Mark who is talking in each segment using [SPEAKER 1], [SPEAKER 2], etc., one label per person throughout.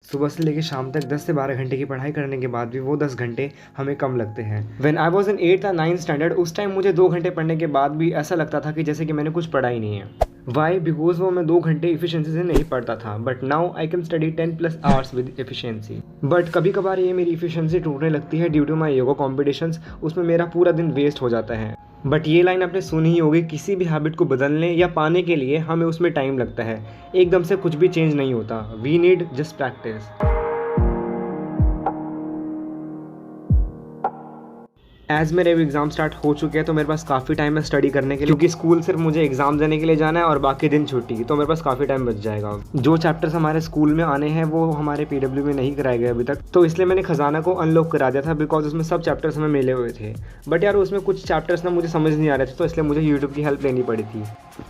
[SPEAKER 1] सुबह से लेकर शाम तक 10 से 12 घंटे की पढ़ाई करने के बाद भी वो 10 घंटे हमें कम लगते हैं। When I was in 8th या 9th स्टैंडर्ड, उस टाइम मुझे 2 घंटे पढ़ने के बाद भी ऐसा लगता था कि जैसे कि मैंने कुछ पढ़ा ही नहीं है। वाई? बिकॉज वो मैं 2 घंटे इफिशिएंसी से नहीं पढ़ता था, but now I can study 10+ hours with efficiency. But कभी कभार ये मेरी इफिशिएंसी टूटने लगती है due to my yoga competitions, उसमें मेरा पूरा दिन वेस्ट हो जाता है। बट ये लाइन आपने सुनी ही होगी, किसी भी हैबिट को बदलने या पाने के लिए हमें उसमें टाइम लगता है, एकदम से कुछ भी चेंज नहीं होता। We need just practice. As मेरे एग्ज़ाम स्टार्ट हो चुके हैं तो मेरे पास काफ़ी टाइम है स्टडी करने के लिए, क्योंकि स्कूल सिर्फ मुझे एग्जाम देने के लिए जाना है और बाकी दिन छुट्टी, तो मेरे पास काफ़ी टाइम बच जाएगा। जो चैप्टर्स हमारे स्कूल में आने हैं वो हमारे PW में नहीं कराए गए अभी तक, तो इसलिए मैंने खजाना को अनलॉक करा दिया था, बिकॉज उसमें सब चैप्टर्स हमें मिले हुए थे। बट यार उसमें कुछ चैप्टर्स ना मुझे समझ नहीं आ रहे थे, तो इसलिए मुझे यूट्यूब की हेल्प लेनी पड़ी थी।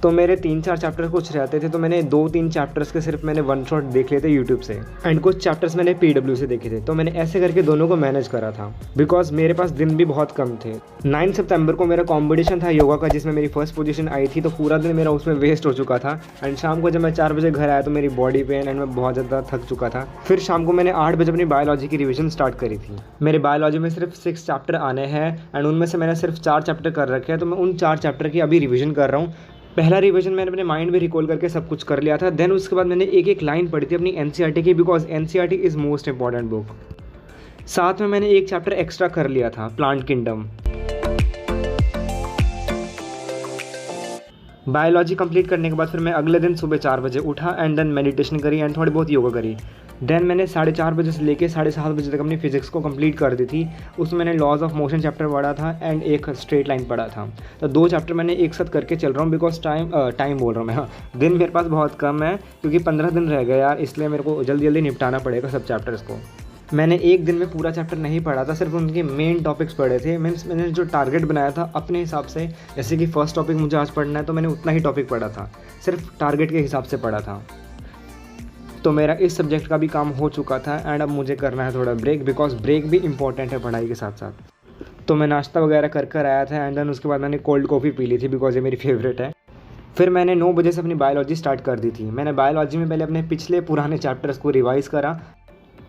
[SPEAKER 1] तो मेरे 3-4 चैप्टर कुछ रहते थे, तो मैंने 2-3 चैप्टर्स के सिर्फ मैंने वन शॉट देख लिए थे यूट्यूब से, एंड कुछ चैप्टर्स मैंने PW से देखे थे। तो मैंने ऐसे करके दोनों को मैनेज करा था, बिकॉज मेरे पास दिन भी बहुत कम थे। 9 सितंबर को मेरा कॉम्पिटिशन था योगा का, जिसमें मेरी फर्स्ट पोजीशन आई थी, तो पूरा दिन मेरा उसमें वेस्ट हो चुका था। एंड शाम को जब मैं 4 बजे घर आया तो मेरी बॉडी पेन एंड मैं बहुत ज़्यादा थक चुका था। फिर शाम को मैंने 8 बजे अपनी बायोलॉजी की रिवीजन स्टार्ट करी थी। मेरे बायोलॉजी में सिर्फ 6 चैप्टर आने हैं, एंड उनमें से मैंने सिर्फ 4 चैप्टर कर रखे हैं, तो मैं उन 4 चैप्टर की अभी रिवीजन कर रहा हूँ। पहला रिवीजन मैंने अपने माइंड में रिकॉल करके सब कुछ कर लिया था। देन उसके बाद मैंने एक एक लाइन पढ़ी थी अपनी NCERT की, because NCERT is most important book. साथ में मैंने एक चैप्टर एक्स्ट्रा कर लिया था, प्लांट किंगडम। बायोलॉजी कंप्लीट करने के बाद फिर मैं अगले दिन सुबह 4 बजे उठा एंड देन मेडिटेशन करी एंड थोड़ी बहुत योगा करी। देन मैंने 4:30 बजे से लेके 7:30 बजे तक अपनी फिजिक्स को कंप्लीट कर दी थी। उसमें मैंने लॉज ऑफ मोशन चैप्टर पढ़ा था एंड एक स्ट्रेट लाइन पढ़ा था। तो 2 चैप्टर मैंने एक साथ करके चल रहा हूँ, बिकॉज टाइम बोल रहा हूँ मैं, हाँ, दिन मेरे पास बहुत कम है, क्योंकि 15 दिन रह गए यार, इसलिए मेरे को जल्दी जल्दी निपटाना पड़ेगा सब चैप्टर्स को। मैंने एक दिन में पूरा चैप्टर नहीं पढ़ा था, सिर्फ उनके मेन टॉपिक्स पढ़े थे। मीन्स मैंने जो टारगेट बनाया था अपने हिसाब से, जैसे कि फर्स्ट टॉपिक मुझे आज पढ़ना है तो मैंने उतना ही टॉपिक पढ़ा था, सिर्फ टारगेट के हिसाब से पढ़ा था। तो मेरा इस सब्जेक्ट का भी काम हो चुका था एंड अब मुझे करना है थोड़ा ब्रेक, बिकॉज ब्रेक भी इंपॉर्टेंट है पढ़ाई के साथ साथ। तो मैं नाश्ता वगैरह कर आया था एंड देन उसके बाद मैंने कोल्ड कॉफ़ी पी ली थी, बिकॉज ये मेरी फेवरेट है। फिर मैंने 9 बजे से अपनी बायोलॉजी स्टार्ट कर दी थी। मैंने बायोलॉजी में पहले अपने पिछले पुराने चैप्टर्स को रिवाइज़ करा,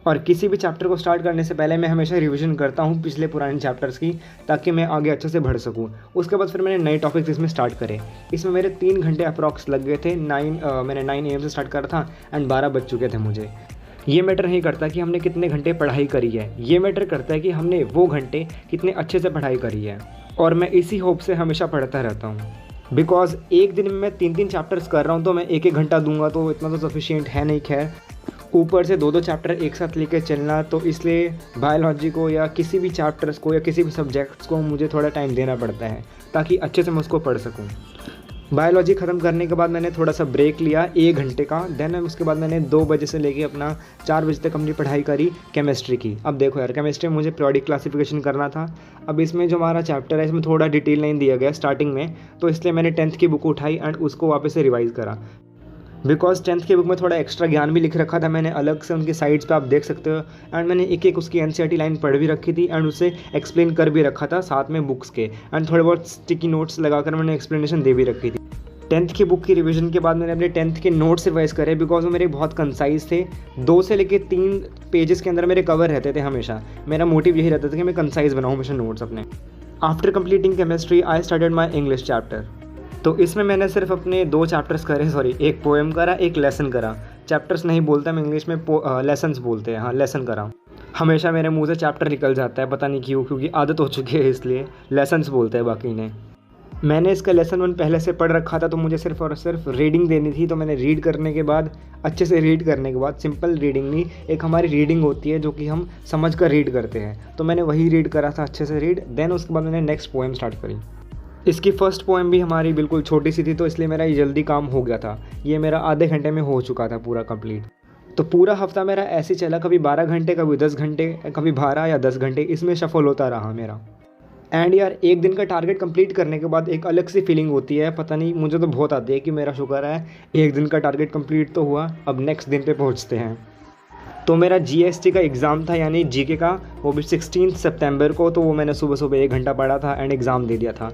[SPEAKER 1] और किसी भी चैप्टर को स्टार्ट करने से पहले मैं हमेशा रिवीजन करता हूँ पिछले पुराने चैप्टर्स की, ताकि मैं आगे अच्छे से बढ़ सकूँ। उसके बाद फिर मैंने नए टॉपिक्स इसमें स्टार्ट करे। इसमें मेरे 3 घंटे अप्रॉक्स लग गए थे। मैंने 9 AM से स्टार्ट करा था एंड 12 बज चुके थे मुझे। ये मैटर नहीं करता कि हमने कितने घंटे पढ़ाई करी है, ये मैटर करता है कि हमने वो घंटे कितने अच्छे से पढ़ाई करी है। और मैं इसी होप से हमेशा पढ़ता रहता हूँ, बिकॉज एक दिन में मैं 3-3 चैप्टर्स कर रहा हूँ, तो मैं 1-1 घंटा दूंगा तो इतना तो सफिशिएंट है नहीं। खैर, ऊपर से 2-2 चैप्टर एक साथ लेके चलना, तो इसलिए बायोलॉजी को या किसी भी चैप्टर्स को या किसी भी सब्जेक्ट्स को मुझे थोड़ा टाइम देना पड़ता है, ताकि अच्छे से मैं उसको पढ़ सकूं। बायोलॉजी ख़त्म करने के बाद मैंने थोड़ा सा ब्रेक लिया 1 घंटे का। देन उसके बाद मैंने 2 बजे से लेके अपना 4 बजे तक अपनी पढ़ाई करी केमिस्ट्री की। अब देखो यार, केमिस्ट्री में मुझे पीरियोडिक क्लासिफिकेशन करना था। अब इसमें जो हमारा चैप्टर है इसमें थोड़ा डिटेल नहीं दिया गया स्टार्टिंग में, तो इसलिए मैंने 10th की बुक उठाई एंड उसको वापस से रिवाइज़ करा, बिकॉज 10th की बुक में थोड़ा एक्स्ट्रा ज्ञान भी लिख रखा था मैंने अलग से, उनकी साइड्स पे आप देख सकते हो। एंड मैंने एक उसकी NCERT लाइन पढ़ भी रखी थी एंड उसे एक्सप्लेन कर भी रखा था साथ में बुक्स के, एंड थोड़े बहुत स्टिकी नोट्स लगाकर मैंने एक्सप्लेनेशन दे भी रखी थी। 10th की बुक की रिवीजन के बाद मैंने अपने 10th के नोट्स रिवाइज करे, बिकॉज वो मेरे बहुत कंसाइज थे। 2 से लेकर 3 पेजेस के अंदर मेरे कवर रहते थे हमेशा। मेरा मोटिव यही रहता था कि मैं कंसाइज बनाऊँ हमेशा नोट्स अपने। After completing chemistry I started my English chapter. तो इसमें मैंने सिर्फ अपने 2 चैप्टर्स करे, एक पोएम करा, एक लेसन करा। चैप्टर्स नहीं बोलता मैं इंग्लिश में, लेसन्स बोलते हैं, हाँ, लेसन करा। हमेशा मेरे मुंह से चैप्टर निकल जाता है, पता नहीं क्यों, क्योंकि आदत हो चुकी है, इसलिए लेसन्स बोलते हैं बाकी ने। मैंने इसका लेसन 1 पहले से पढ़ रखा था, तो मुझे सिर्फ और सिर्फ रीडिंग देनी थी। तो मैंने रीड करने के बाद, अच्छे से रीड करने के बाद, सिंपल रीडिंग नहीं, एक हमारी रीडिंग होती है जो कि हम समझ कर रीड करते हैं, तो मैंने वही रीड करा था अच्छे से रीड। देन उसके बाद मैंने नेक्स्ट पोएम स्टार्ट करी। इसकी फर्स्ट पोएम भी हमारी बिल्कुल छोटी सी थी, तो इसलिए मेरा ये जल्दी काम हो गया था। ये मेरा आधे घंटे में हो चुका था पूरा कंप्लीट। तो पूरा हफ्ता मेरा ऐसे चला, कभी 12 घंटे, कभी 10 घंटे, कभी 12 या 10 घंटे, इसमें शफल होता रहा मेरा। एंड यार, एक दिन का टारगेट कंप्लीट करने के बाद एक अलग सी फीलिंग होती है, पता नहीं, मुझे तो बहुत आती है कि मेरा शुक्र है एक दिन का टारगेट कंप्लीट तो हुआ, अब नेक्स्ट दिन पे पहुंचते हैं। तो मेरा GST का एग्ज़ाम था, यानी GK का, वो भी 16 सितंबर को। तो वो मैंने सुबह सुबह 1 घंटा पढ़ा था एंड एग्ज़ाम दे दिया था।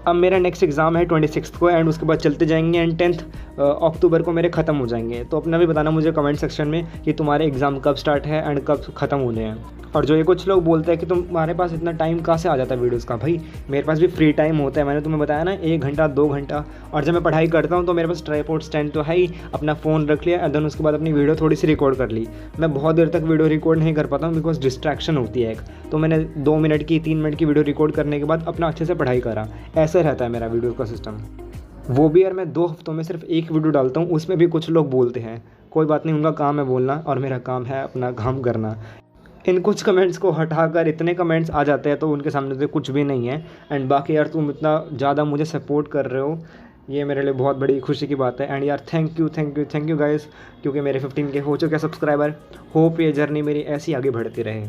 [SPEAKER 1] अब मेरा नेक्स्ट एग्ज़ाम है 26 को एंड उसके बाद चलते जाएंगे एंड 10th अक्टूबर को मेरे ख़त्म हो जाएंगे। तो अपना भी बताना मुझे कमेंट सेक्शन में कि तुम्हारे एग्ज़ाम कब स्टार्ट है एंड कब ख़त्म होने हैं। और जो ये कुछ लोग बोलते हैं कि तुम्हारे पास इतना टाइम कहाँ से आ जाता है वीडियोज़ का, भाई मेरे पास भी फ्री टाइम होता है। मैंने तुम्हें बताया ना 1 घंटा 2 घंटा। और जब मैं पढ़ाई करता हूँ तो मेरे पास ट्राइपॉड स्टैंड तो है ही, अपना फ़ोन रख लिया एंड देन उसके बाद अपनी वीडियो थोड़ी सी रिकॉर्ड कर ली। मैं बहुत देर तक वीडियो रिकॉर्ड नहीं कर पाता हूँ बिकॉज डिस्ट्रैक्शन होती है एक। तो मैंने 2 मिनट की 3 मिनट की वीडियो रिकॉर्ड करने के बाद अपना अच्छे से पढ़ाई करा। ऐसा रहता है मेरा वीडियो का सिस्टम। वो भी यार मैं 2 हफ्तों में सिर्फ 1 वीडियो डालता हूँ, उसमें भी कुछ लोग बोलते हैं। कोई बात नहीं, उनका काम है बोलना और मेरा काम है अपना काम करना। इन कुछ कमेंट्स को हटाकर इतने कमेंट्स आ जाते हैं तो उनके सामने तो कुछ भी नहीं है। एंड बाकी यार तुम इतना ज़्यादा मुझे सपोर्ट कर रहे हो, ये मेरे लिए बहुत बड़ी खुशी की बात है। एंड यार थैंक यू गाइस, क्योंकि मेरे 15K हो चुके हैं सब्सक्राइबर। होप ये जर्नी मेरी ऐसी आगे बढ़ती रहे।